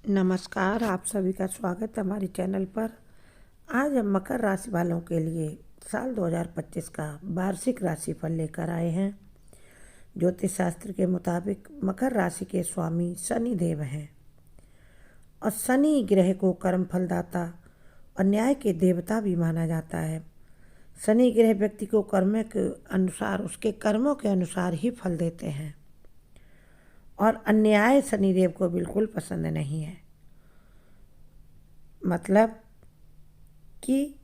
नमस्कार, आप सभी का स्वागत है हमारे चैनल पर। आज हम मकर राशि वालों के लिए साल 2025 का वार्षिक राशिफल लेकर आए हैं। ज्योतिष शास्त्र के मुताबिक मकर राशि के स्वामी शनि देव हैं और शनि ग्रह को कर्म फलदाता और न्याय के देवता भी माना जाता है। शनि ग्रह व्यक्ति को कर्म के अनुसार, उसके कर्मों के अनुसार ही फल देते हैं और अन्याय शनिदेव को बिल्कुल पसंद नहीं है। मतलब कि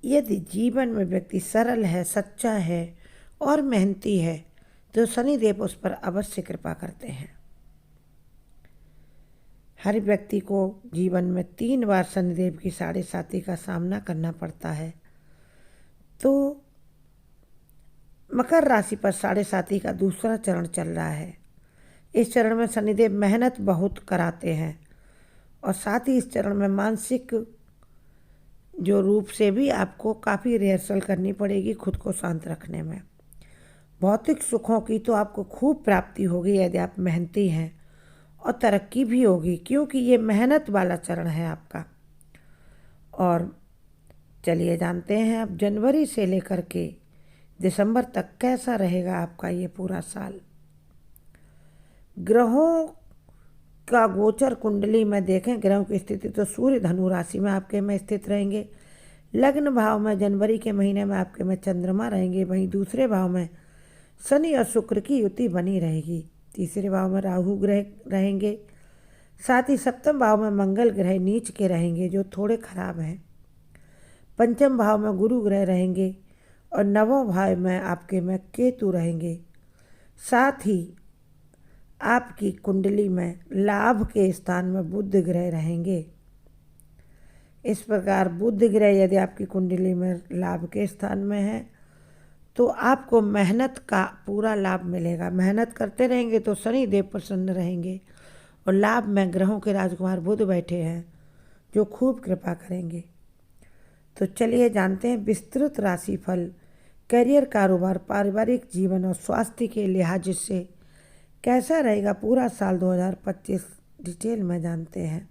यदि जीवन में व्यक्ति सरल है, सच्चा है और मेहनती है तो शनिदेव उस पर अवश्य कृपा करते हैं। हर व्यक्ति को जीवन में 3 बार शनिदेव की साढ़े साती का सामना करना पड़ता है। तो मकर राशि पर साढ़े साती का दूसरा चरण चल रहा है। इस चरण में शनिदेव मेहनत बहुत कराते हैं और साथ ही इस चरण में मानसिक जो रूप से भी आपको काफ़ी रिहर्सल करनी पड़ेगी खुद को शांत रखने में। भौतिक सुखों की तो आपको खूब प्राप्ति होगी यदि आप मेहनती हैं, और तरक्की भी होगी क्योंकि ये मेहनत वाला चरण है आपका। और चलिए जानते हैं अब जनवरी से लेकर के दिसंबर तक कैसा रहेगा आपका ये पूरा साल। ग्रहों का गोचर कुंडली में देखें, ग्रहों की स्थिति तो सूर्य धनु राशि में आपके में स्थित रहेंगे। लग्न भाव में जनवरी के महीने में आपके में चंद्रमा रहेंगे। वहीं दूसरे भाव में शनि और शुक्र की युति बनी रहेगी। तीसरे भाव में राहु ग्रह रहेंगे। साथ ही सप्तम भाव में मंगल ग्रह नीच के रहेंगे जो थोड़े खराब हैं। पंचम भाव में गुरु ग्रह रहेंगे और नवम भाव में आपके में केतु रहेंगे। साथ ही आपकी कुंडली में लाभ के स्थान में बुध ग्रह रहेंगे। इस प्रकार बुध ग्रह यदि आपकी कुंडली में लाभ के स्थान में है तो आपको मेहनत का पूरा लाभ मिलेगा। मेहनत करते रहेंगे तो शनि देव प्रसन्न रहेंगे और लाभ में ग्रहों के राजकुमार बुध बैठे हैं जो खूब कृपा करेंगे। तो चलिए जानते हैं विस्तृत राशिफल करियर, कारोबार, पारिवारिक जीवन और स्वास्थ्य के लिहाज से कैसा रहेगा पूरा साल 2025। डिटेल में जानते हैं।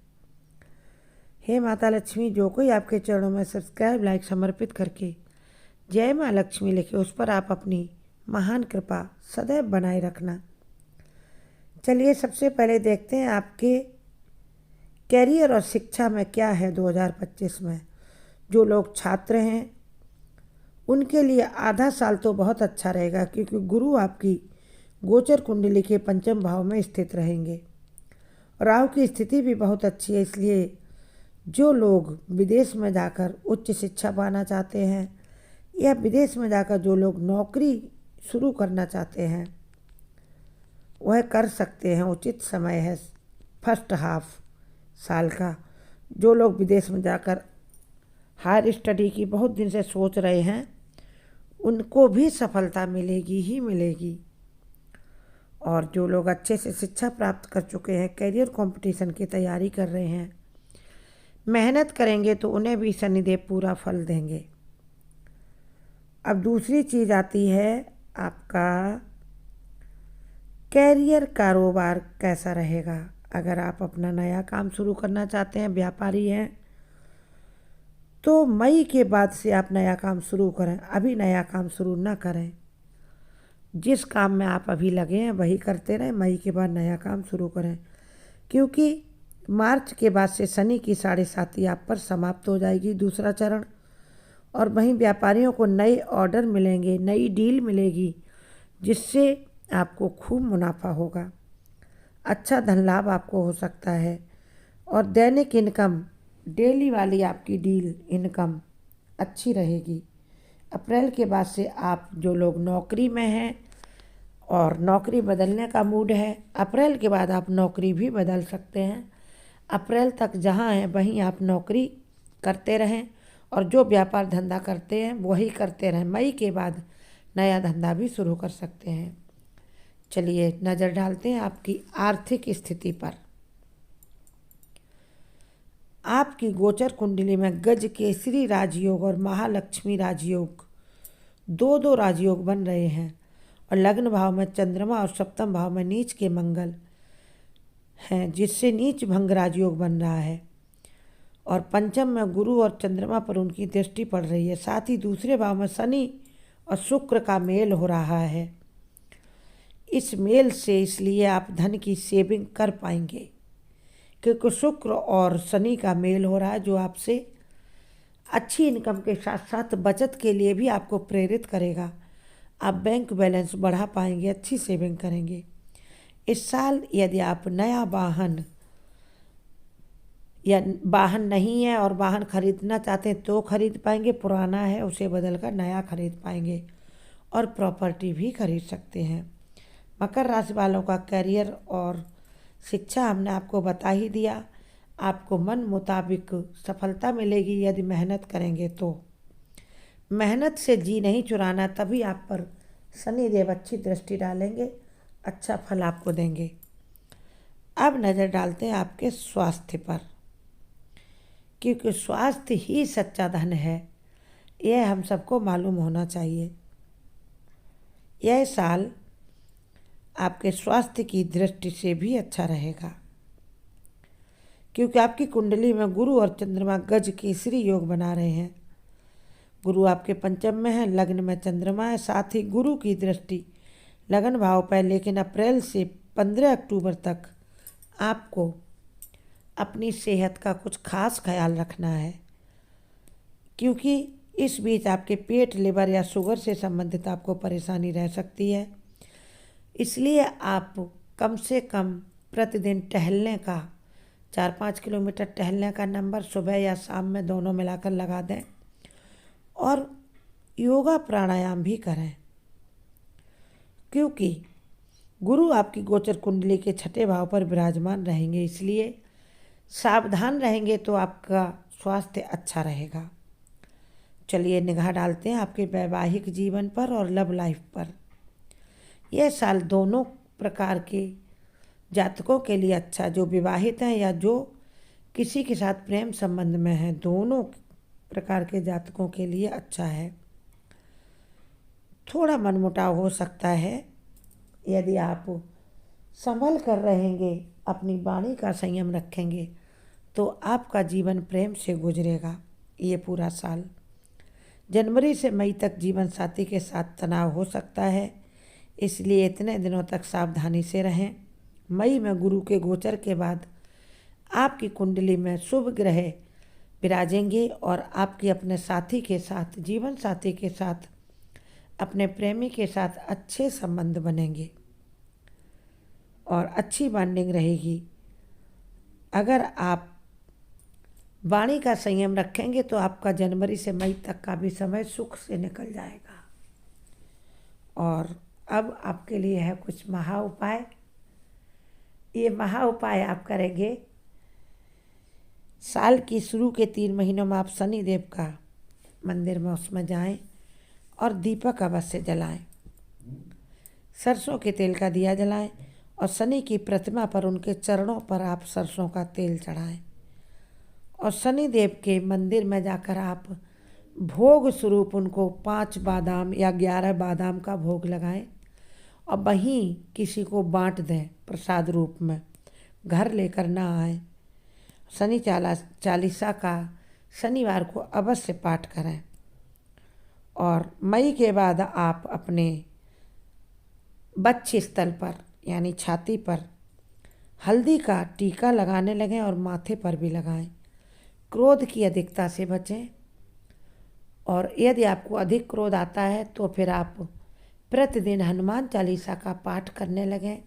हे माता लक्ष्मी, जो कोई आपके चरणों में सब्सक्राइब, लाइक समर्पित करके जय माँ लक्ष्मी लिखे, उस पर आप अपनी महान कृपा सदैव बनाए रखना। चलिए सबसे पहले देखते हैं आपके कैरियर और शिक्षा में क्या है 2025 में। जो लोग छात्र हैं उनके लिए आधा साल तो बहुत अच्छा रहेगा क्योंकि गुरु आपकी गोचर कुंडली के पंचम भाव में स्थित रहेंगे। राहु की स्थिति भी बहुत अच्छी है, इसलिए जो लोग विदेश में जाकर उच्च शिक्षा पाना चाहते हैं या विदेश में जाकर जो लोग नौकरी शुरू करना चाहते हैं वह कर सकते हैं। उचित समय है फर्स्ट हाफ साल का। जो लोग विदेश में जाकर हायर स्टडी की बहुत दिन से सोच रहे हैं उनको भी सफलता मिलेगी ही मिलेगी। और जो लोग अच्छे से शिक्षा प्राप्त कर चुके हैं, करियर कंपटीशन की तैयारी कर रहे हैं, मेहनत करेंगे तो उन्हें भी शनिदेव पूरा फल देंगे। अब दूसरी चीज़ आती है आपका कैरियर, कारोबार कैसा रहेगा। अगर आप अपना नया काम शुरू करना चाहते हैं, व्यापारी हैं, तो मई के बाद से आप नया काम शुरू करें। अभी नया काम शुरू ना करें। जिस काम में आप अभी लगे हैं वही करते रहें। मई के बाद नया काम शुरू करें क्योंकि मार्च के बाद से शनि की साढ़े साती आप पर समाप्त हो जाएगी, दूसरा चरण। और वहीं व्यापारियों को नए ऑर्डर मिलेंगे, नई डील मिलेगी जिससे आपको खूब मुनाफा होगा। अच्छा धन लाभ आपको हो सकता है और दैनिक इनकम, डेली वाली आपकी डील इनकम अच्छी रहेगी। अप्रैल के बाद से आप जो लोग नौकरी में हैं और नौकरी बदलने का मूड है, अप्रैल के बाद आप नौकरी भी बदल सकते हैं। अप्रैल तक जहां हैं वहीं आप नौकरी करते रहें और जो व्यापार धंधा करते हैं वही करते रहें। मई के बाद नया धंधा भी शुरू कर सकते हैं। चलिए नज़र डालते हैं आपकी आर्थिक स्थिति पर। आपकी गोचर कुंडली में गज केसरी राजयोग और महालक्ष्मी राजयोग, दो दो राजयोग बन रहे हैं और लग्न भाव में चंद्रमा और सप्तम भाव में नीच के मंगल हैं, जिससे नीच भंग राजयोग बन रहा है। और पंचम में गुरु और चंद्रमा पर उनकी दृष्टि पड़ रही है। साथ ही दूसरे भाव में शनि और शुक्र का मेल हो रहा है। इस मेल से इसलिए आप धन की सेविंग कर पाएंगे, क्योंकि शुक्र और शनि का मेल हो रहा है, जो आपसे अच्छी इनकम के साथ साथ बचत के लिए भी आपको प्रेरित करेगा। आप बैंक बैलेंस बढ़ा पाएंगे, अच्छी सेविंग करेंगे। इस साल यदि आप नया वाहन या वाहन नहीं है और वाहन खरीदना चाहते हैं तो खरीद पाएंगे, पुराना है उसे बदल कर नया खरीद पाएंगे, और प्रॉपर्टी भी खरीद सकते हैं। मकर राशि वालों का करियर और शिक्षा हमने आपको बता ही दिया। आपको मन मुताबिक सफलता मिलेगी यदि मेहनत करेंगे तो। मेहनत से जी नहीं चुराना, तभी आप पर शनिदेव अच्छी दृष्टि डालेंगे, अच्छा फल आपको देंगे। अब नज़र डालते हैं आपके स्वास्थ्य पर, क्योंकि स्वास्थ्य ही सच्चा धन है, यह हम सबको मालूम होना चाहिए। यह साल आपके स्वास्थ्य की दृष्टि से भी अच्छा रहेगा, क्योंकि आपकी कुंडली में गुरु और चंद्रमा गज केसरी योग बना रहे हैं। गुरु आपके पंचम में है, लग्न में चंद्रमा है। साथ ही गुरु की दृष्टि लगन भाव पर, लेकिन अप्रैल से 15 अक्टूबर तक आपको अपनी सेहत का कुछ खास ख्याल रखना है, क्योंकि इस बीच आपके पेट, लिवर या शुगर से संबंधित आपको परेशानी रह सकती है। इसलिए आप कम से कम प्रतिदिन टहलने का 4-5 किलोमीटर टहलने का नंबर सुबह या शाम में दोनों मिलाकर लगा दें, और योगा प्राणायाम भी करें, क्योंकि गुरु आपकी गोचर कुंडली के 6ठे भाव पर विराजमान रहेंगे। इसलिए सावधान रहेंगे तो आपका स्वास्थ्य अच्छा रहेगा। चलिए निगाह डालते हैं आपके वैवाहिक जीवन पर और लव लाइफ पर। यह साल दोनों प्रकार के जातकों के लिए अच्छा, जो विवाहित हैं या जो किसी के साथ प्रेम संबंध में हैं, दोनों प्रकार के जातकों के लिए अच्छा है। थोड़ा मनमुटाव हो सकता है, यदि आप संभल कर रहेंगे, अपनी वाणी का संयम रखेंगे, तो आपका जीवन प्रेम से गुजरेगा ये पूरा साल। जनवरी से मई तक जीवन साथी के साथ तनाव हो सकता है, इसलिए इतने दिनों तक सावधानी से रहें। मई में गुरु के गोचर के बाद आपकी कुंडली में शुभ ग्रह विराजेंगे और आपकी अपने साथी के साथ, जीवन साथी के साथ, अपने प्रेमी के साथ अच्छे संबंध बनेंगे और अच्छी बॉन्डिंग रहेगी। अगर आप वाणी का संयम रखेंगे तो आपका जनवरी से मई तक का भी समय सुख से निकल जाएगा। और अब आपके लिए है कुछ महा उपाय। ये महा उपाय आप करेंगे, साल की शुरू के 3 महीनों में आप शनि देव का मंदिर में उसमें जाएं और दीपक अवश्य जलाएं, सरसों के तेल का दिया जलाएं और शनि की प्रतिमा पर, उनके चरणों पर आप सरसों का तेल चढ़ाएं और शनि देव के मंदिर में जाकर आप भोग स्वरूप उनको 5 बादाम या 11 बादाम का भोग लगाएं और वहीं किसी को बांट दें प्रसाद रूप में, घर लेकर ना आए। शनि चालीसा का शनिवार को अवश्य पाठ करें। और मई के बाद आप अपने बक्ष स्थल पर यानी छाती पर हल्दी का टीका लगाने लगें और माथे पर भी लगाएं। क्रोध की अधिकता से बचें, और यदि आपको अधिक क्रोध आता है तो फिर आप प्रतिदिन हनुमान चालीसा का पाठ करने लगें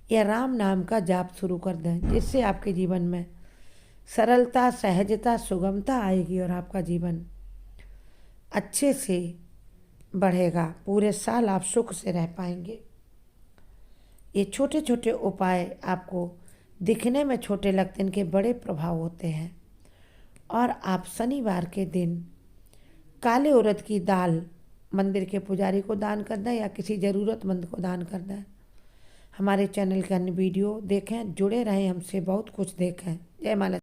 या राम नाम का जाप शुरू कर दें, जिससे आपके जीवन में सरलता, सहजता, सुगमता आएगी और आपका जीवन अच्छे से बढ़ेगा। पूरे साल आप सुख से रह पाएंगे। ये छोटे छोटे उपाय आपको दिखने में छोटे लगते हैं, इनके बड़े प्रभाव होते हैं। और आप शनिवार के दिन काले उड़द की दाल मंदिर के पुजारी को दान कर दें या किसी ज़रूरतमंद को दान कर दें। हमारे चैनल के अन्य वीडियो देखें, जुड़े रहें हमसे, बहुत कुछ देखें। जय माता।